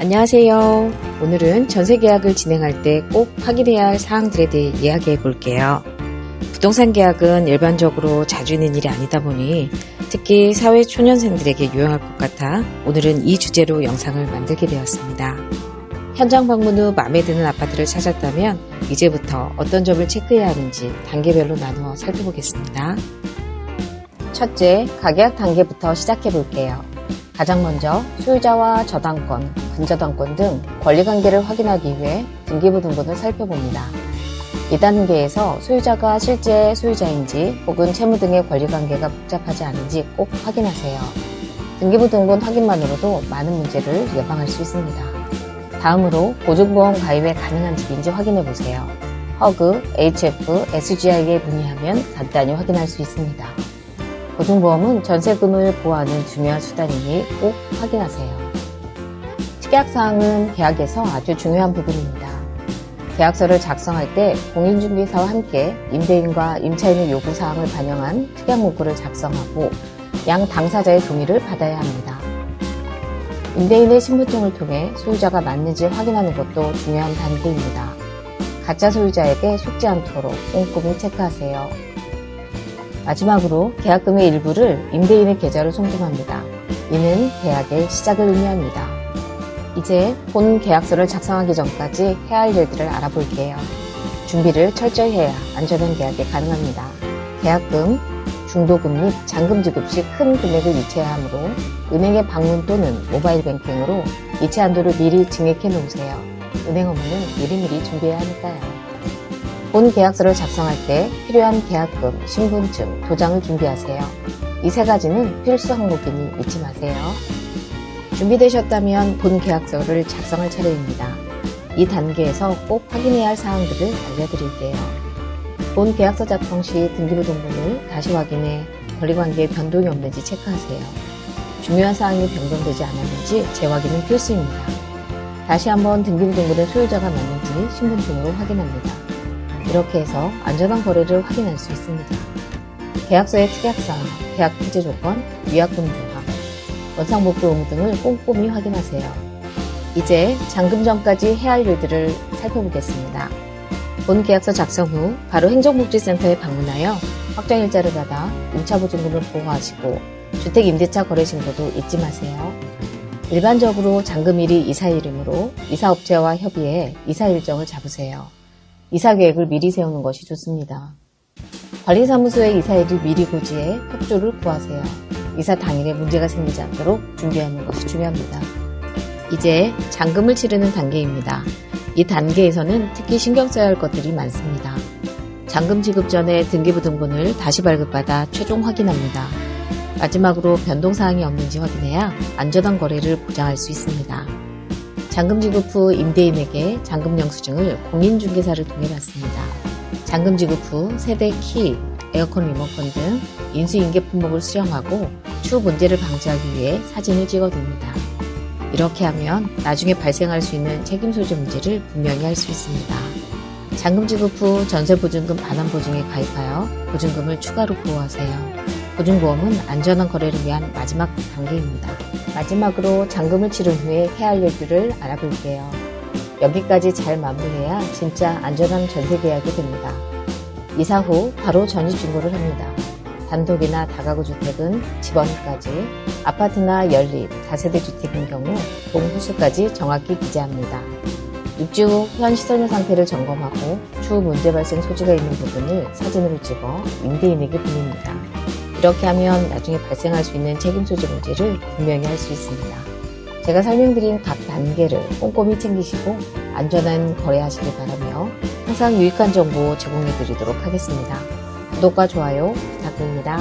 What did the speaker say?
안녕하세요. 오늘은 전세 계약을 진행할 때 꼭 확인해야 할 사항들에 대해 이야기해 볼게요. 부동산 계약은 일반적으로 자주 있는 일이 아니다 보니 특히 사회 초년생들에게 유용할 것 같아 오늘은 이 주제로 영상을 만들게 되었습니다. 현장 방문 후 마음에 드는 아파트를 찾았다면 이제부터 어떤 점을 체크해야 하는지 단계별로 나누어 살펴보겠습니다. 첫째, 가계약 단계부터 시작해 볼게요. 가장 먼저 소유자와 저당권, 근저당권 등 권리관계를 확인하기 위해 등기부 등본을 살펴봅니다. 이 단계에서 소유자가 실제 소유자인지 혹은 채무 등의 권리관계가 복잡하지 않은지 꼭 확인하세요. 등기부 등본 확인만으로도 많은 문제를 예방할 수 있습니다. 다음으로 보증보험 가입에 가능한 집인지 확인해보세요. 허그, HF, SGI에 문의하면 간단히 확인할 수 있습니다. 보증보험은 전세금을 보호하는 중요한 수단이니 꼭 확인하세요. 특약사항은 계약에서 아주 중요한 부분입니다. 계약서를 작성할 때 공인중개사와 함께 임대인과 임차인의 요구사항을 반영한 특약문구를 작성하고 양 당사자의 동의를 받아야 합니다. 임대인의 신분증을 통해 소유자가 맞는지 확인하는 것도 중요한 단계입니다. 가짜 소유자에게 속지 않도록 꼼꼼히 체크하세요. 마지막으로 계약금의 일부를 임대인의 계좌로 송금합니다. 이는 계약의 시작을 의미합니다. 이제 본 계약서를 작성하기 전까지 해야 할 일들을 알아볼게요. 준비를 철저히 해야 안전한 계약이 가능합니다. 계약금, 중도금 및 잔금 지급 시 큰 금액을 이체해야 하므로 은행의 방문 또는 모바일 뱅킹으로 이체 한도를 미리 증액해 놓으세요. 은행 업무는 미리미리 준비해야 하니까요. 본 계약서를 작성할 때 필요한 계약금, 신분증, 도장을 준비하세요. 이 세 가지는 필수 항목이니 잊지 마세요. 준비되셨다면 본 계약서를 작성할 차례입니다. 이 단계에서 꼭 확인해야 할 사항들을 알려드릴게요. 본 계약서 작성 시 등기부 등본을 다시 확인해 권리관계에 변동이 없는지 체크하세요. 중요한 사항이 변경되지 않았는지 재확인은 필수입니다. 다시 한번 등기부 등본의 소유자가 맞는지 신분증으로 확인합니다. 이렇게 해서 안전한 거래를 확인할 수 있습니다. 계약서의 특약사항, 계약 해제 조건, 위약금 조항, 원상복구 의무 등을 꼼꼼히 확인하세요. 이제 잔금 전까지 해야 할 일들을 살펴보겠습니다. 본 계약서 작성 후 바로 행정복지센터에 방문하여 확정일자를 받아 임차보증금을 보호하시고 주택임대차 거래신고도 잊지 마세요. 일반적으로 잔금일이 이사 이름으로 이사업체와 협의해 이사 일정을 잡으세요. 이사 계획을 미리 세우는 것이 좋습니다. 관리사무소에 이사일을 미리 고지해 협조를 구하세요. 이사 당일에 문제가 생기지 않도록 준비하는 것이 중요합니다. 이제 잔금을 치르는 단계입니다. 이 단계에서는 특히 신경 써야 할 것들이 많습니다. 잔금 지급 전에 등기부 등본을 다시 발급받아 최종 확인합니다. 마지막으로 변동사항이 없는지 확인해야 안전한 거래를 보장할 수 있습니다. 잔금 지급 후 임대인에게 잔금 영수증을 공인중개사를 통해 받습니다. 잔금 지급 후 세대 키, 에어컨 리모컨 등 인수인계 품목을 수령하고 추후 문제를 방지하기 위해 사진을 찍어둡니다. 이렇게 하면 나중에 발생할 수 있는 책임 소재 문제를 분명히 알 수 있습니다. 잔금 지급 후 전세보증금 반환보증에 가입하여 보증금을 추가로 보호하세요. 보증보험은 안전한 거래를 위한 마지막 단계입니다. 마지막으로 잔금을 치른 후에 해야 할 일들을 알아볼게요. 여기까지 잘 마무리해야 진짜 안전한 전세 계약이 됩니다. 이사 후 바로 전입신고를 합니다. 단독이나 다가구 주택은 집원까지, 아파트나 연립, 다세대 주택인 경우 동호수까지 정확히 기재합니다. 입주 후 현 시설물 상태를 점검하고 추후 문제 발생 소지가 있는 부분을 사진으로 찍어 임대인에게 보냅니다. 이렇게 하면 나중에 발생할 수 있는 책임 소재 문제를 분명히 알 수 있습니다. 제가 설명드린 각 단계를 꼼꼼히 챙기시고 안전한 거래하시길 바라며 항상 유익한 정보 제공해 드리도록 하겠습니다. 구독과 좋아요 부탁드립니다.